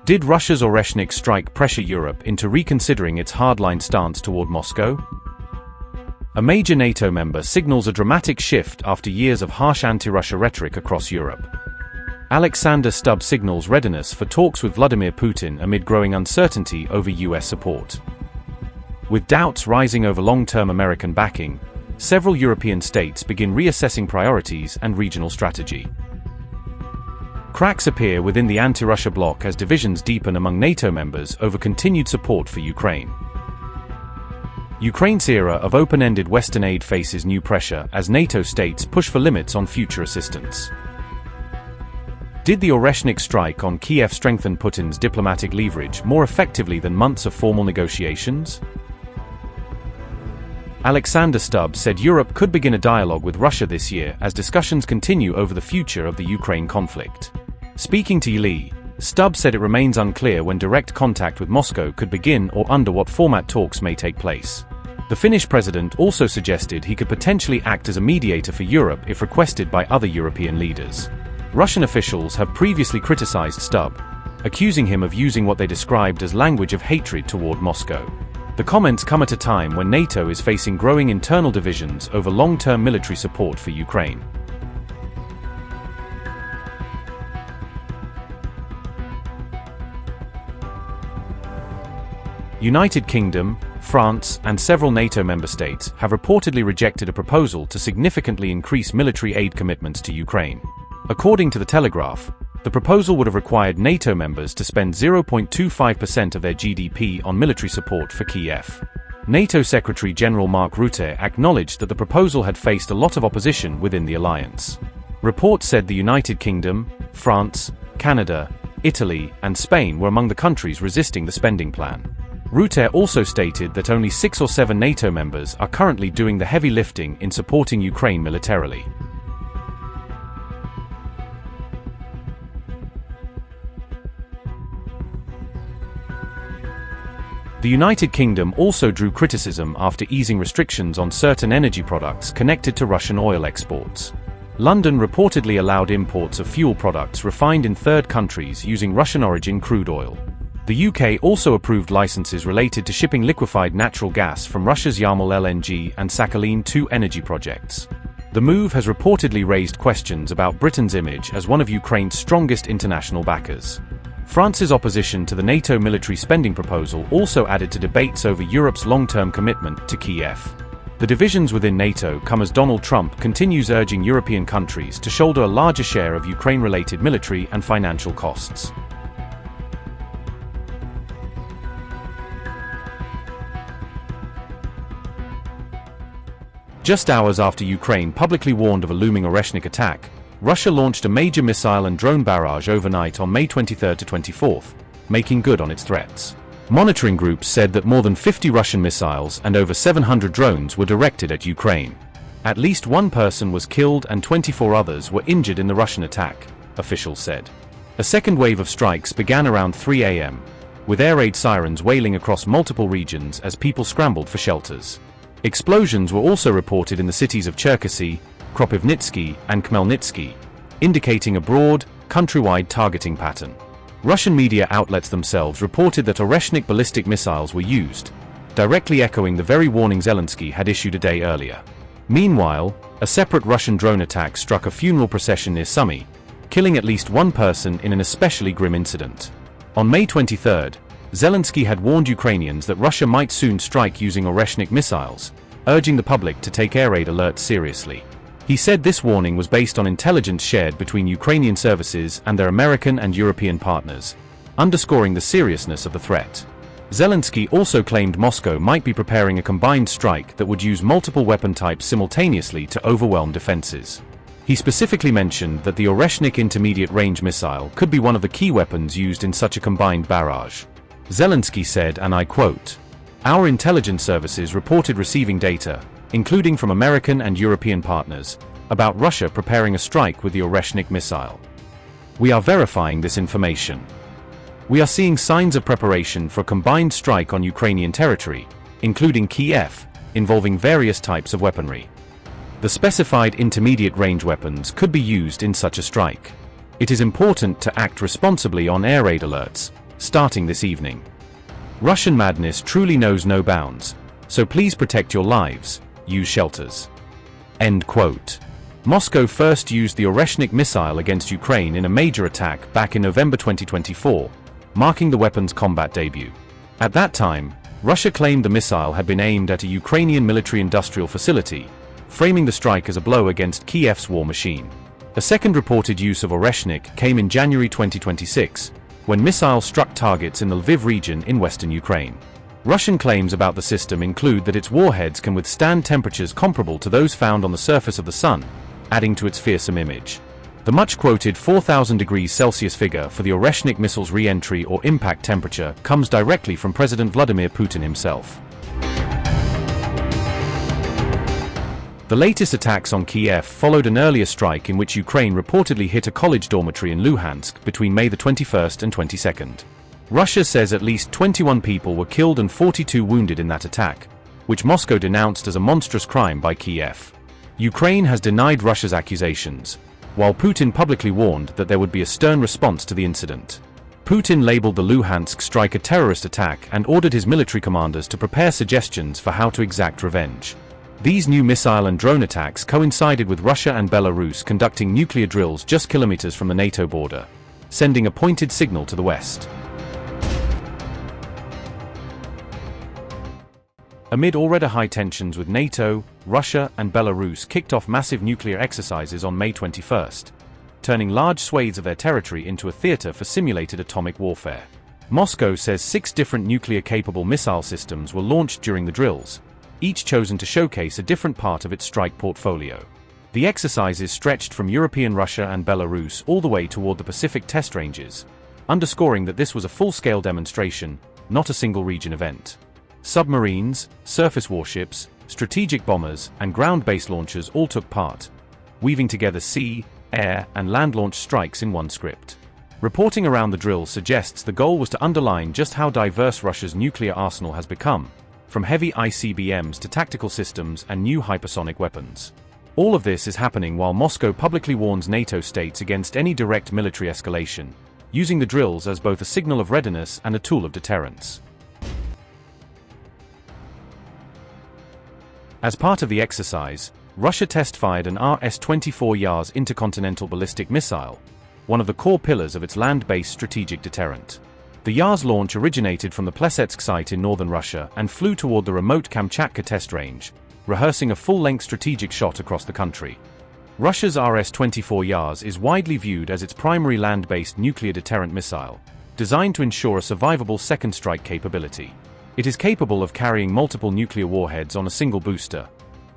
Did Russia's Oreshnik strike pressure Europe into reconsidering its hardline stance toward Moscow? A major NATO member signals a dramatic shift after years of harsh anti-Russia rhetoric across Europe. Alexander Stubb signals readiness for talks with Vladimir Putin amid growing uncertainty over US support. With doubts rising over long-term American backing, several European states begin reassessing priorities and regional strategy. Cracks appear within the anti-Russia bloc as divisions deepen among NATO members over continued support for Ukraine. Ukraine's era of open-ended Western aid faces new pressure as NATO states push for limits on future assistance. Did the Oreshnik strike on Kyiv strengthen Putin's diplomatic leverage more effectively than months of formal negotiations? Alexander Stubb said Europe could begin a dialogue with Russia this year as discussions continue over the future of the Ukraine conflict. Speaking to Yle, Stubb said it remains unclear when direct contact with Moscow could begin or under what format talks may take place. The Finnish president also suggested he could potentially act as a mediator for Europe if requested by other European leaders. Russian officials have previously criticized Stubb, accusing him of using what they described as language of hatred toward Moscow. The comments come at a time when NATO is facing growing internal divisions over long-term military support for Ukraine. United Kingdom, France, and several NATO member states have reportedly rejected a proposal to significantly increase military aid commitments to Ukraine. According to The Telegraph, the proposal would have required NATO members to spend 0.25% of their GDP on military support for Kyiv. NATO Secretary General Mark Rutte acknowledged that the proposal had faced a lot of opposition within the alliance. Reports said the United Kingdom, France, Canada, Italy, and Spain were among the countries resisting the spending plan. Rutte also stated that only 6 or 7 NATO members are currently doing the heavy lifting in supporting Ukraine militarily. The United Kingdom also drew criticism after easing restrictions on certain energy products connected to Russian oil exports. London reportedly allowed imports of fuel products refined in third countries using Russian-origin crude oil. The UK also approved licenses related to shipping liquefied natural gas from Russia's Yamal LNG and Sakhalin 2 energy projects. The move has reportedly raised questions about Britain's image as one of Ukraine's strongest international backers. France's opposition to the NATO military spending proposal also added to debates over Europe's long-term commitment to Kyiv. The divisions within NATO come as Donald Trump continues urging European countries to shoulder a larger share of Ukraine-related military and financial costs. Just hours after Ukraine publicly warned of a looming Oreshnik attack, Russia launched a major missile and drone barrage overnight on May 23 to 24, making good on its threats. Monitoring groups said that more than 50 Russian missiles and over 700 drones were directed at Ukraine. At least one person was killed and 24 others were injured in the Russian attack, officials said. A second wave of strikes began around 3 a.m., with air raid sirens wailing across multiple regions as people scrambled for shelters. Explosions were also reported in the cities of Cherkasy, Kropivnitsky, and Khmelnytsky, indicating a broad, countrywide targeting pattern. Russian media outlets themselves reported that Oreshnik ballistic missiles were used, directly echoing the very warning Zelensky had issued a day earlier. Meanwhile, a separate Russian drone attack struck a funeral procession near Sumy, killing at least one person in an especially grim incident. On May 23, Zelensky had warned Ukrainians that Russia might soon strike using Oreshnik missiles, urging the public to take air raid alerts seriously. He said this warning was based on intelligence shared between Ukrainian services and their American and European partners, underscoring the seriousness of the threat. Zelensky also claimed Moscow might be preparing a combined strike that would use multiple weapon types simultaneously to overwhelm defenses. He specifically mentioned that the Oreshnik intermediate-range missile could be one of the key weapons used in such a combined barrage. Zelensky said, and I quote, "Our intelligence services reported receiving data, including from American and European partners, about Russia preparing a strike with the Oreshnik missile. We are verifying this information. We are seeing signs of preparation for a combined strike on Ukrainian territory, including Kyiv, involving various types of weaponry. The specified intermediate-range weapons could be used in such a strike." It is important to act responsibly on air raid alerts, starting this evening. Russian madness truly knows no bounds, so please protect your lives, use shelters." End quote. Moscow first used the Oreshnik missile against Ukraine in a major attack back in November 2024, marking the weapon's combat debut. At that time, Russia claimed the missile had been aimed at a Ukrainian military-industrial facility, framing the strike as a blow against Kyiv's war machine. A second reported use of Oreshnik came in January 2026, when missiles struck targets in the Lviv region in western Ukraine. Russian claims about the system include that its warheads can withstand temperatures comparable to those found on the surface of the sun, adding to its fearsome image. The much-quoted 4,000 degrees Celsius figure for the Oreshnik missile's re-entry or impact temperature comes directly from President Vladimir Putin himself. The latest attacks on Kyiv followed an earlier strike in which Ukraine reportedly hit a college dormitory in Luhansk between May the 21st and 22nd. Russia says at least 21 people were killed and 42 wounded in that attack, which Moscow denounced as a monstrous crime by Kyiv. Ukraine has denied Russia's accusations, while Putin publicly warned that there would be a stern response to the incident. Putin labeled the Luhansk strike a terrorist attack and ordered his military commanders to prepare suggestions for how to exact revenge. These new missile and drone attacks coincided with Russia and Belarus conducting nuclear drills just kilometers from the NATO border, sending a pointed signal to the West. Amid already high tensions with NATO, Russia and Belarus kicked off massive nuclear exercises on May 21st, turning large swathes of their territory into a theater for simulated atomic warfare. Moscow says 6 different nuclear-capable missile systems were launched during the drills, each chosen to showcase a different part of its strike portfolio. The exercises stretched from European Russia and Belarus all the way toward the Pacific test ranges, underscoring that this was a full-scale demonstration, not a single region event. Submarines, surface warships, strategic bombers, and ground-based launchers all took part, weaving together sea, air, and land-launched strikes in one script. Reporting around the drills suggests the goal was to underline just how diverse Russia's nuclear arsenal has become, from heavy ICBMs to tactical systems and new hypersonic weapons. All of this is happening while Moscow publicly warns NATO states against any direct military escalation, using the drills as both a signal of readiness and a tool of deterrence. As part of the exercise, Russia test-fired an Rs-24 Yars intercontinental ballistic missile, one of the core pillars of its land-based strategic deterrent. The Yars launch originated from the Plesetsk site in northern Russia and flew toward the remote Kamchatka test range, rehearsing a full-length strategic shot across the country. Russia's Rs-24 Yars is widely viewed as its primary land-based nuclear deterrent missile, designed to ensure a survivable second strike capability. It is capable of carrying multiple nuclear warheads on a single booster,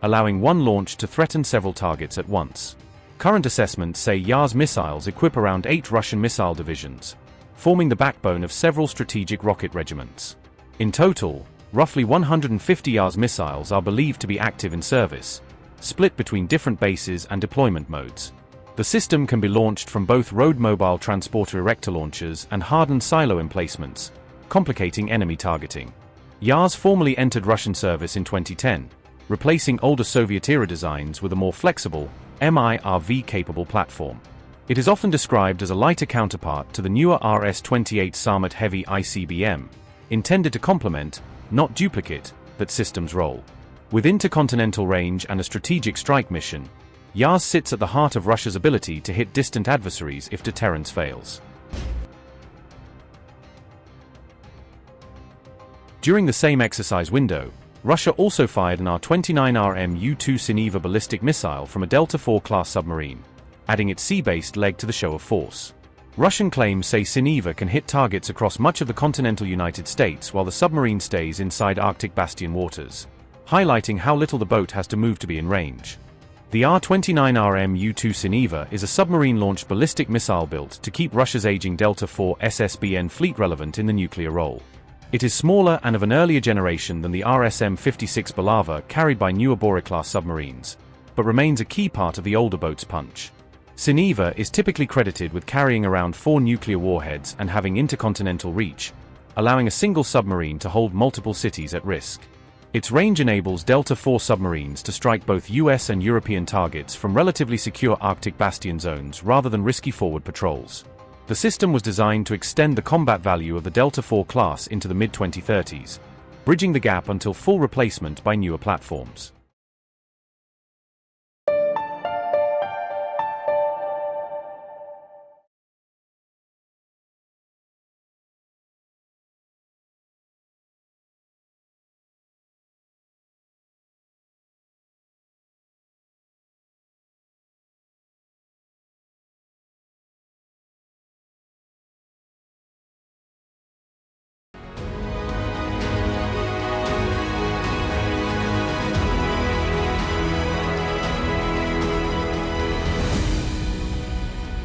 allowing one launch to threaten several targets at once. Current assessments say Yars missiles equip around 8 Russian missile divisions, forming the backbone of several strategic rocket regiments. In total, roughly 150 Yars missiles are believed to be active in service, split between different bases and deployment modes. The system can be launched from both road-mobile transporter erector launchers and hardened silo emplacements, complicating enemy targeting. Yars formally entered Russian service in 2010, replacing older Soviet-era designs with a more flexible, MIRV-capable platform. It is often described as a lighter counterpart to the newer Rs-28 Sarmat heavy ICBM, intended to complement, not duplicate, that system's role. With intercontinental range and a strategic strike mission, Yars sits at the heart of Russia's ability to hit distant adversaries if deterrence fails. During the same exercise window, Russia also fired an R-29RM U-2 Sineva ballistic missile from a Delta IV class submarine, adding its sea-based leg to the show of force. Russian claims say Sineva can hit targets across much of the continental United States while the submarine stays inside Arctic bastion waters, highlighting how little the boat has to move to be in range. The R-29RM U-2 Sineva is a submarine-launched ballistic missile built to keep Russia's aging Delta IV SSBN fleet relevant in the nuclear role. It is smaller and of an earlier generation than the RSM-56 Balava carried by newer Bora-class submarines, but remains a key part of the older boat's punch. Sineva is typically credited with carrying around 4 nuclear warheads and having intercontinental reach, allowing a single submarine to hold multiple cities at risk. Its range enables Delta IV submarines to strike both US and European targets from relatively secure Arctic bastion zones rather than risky forward patrols. The system was designed to extend the combat value of the Delta IV class into the mid-2030s, bridging the gap until full replacement by newer platforms.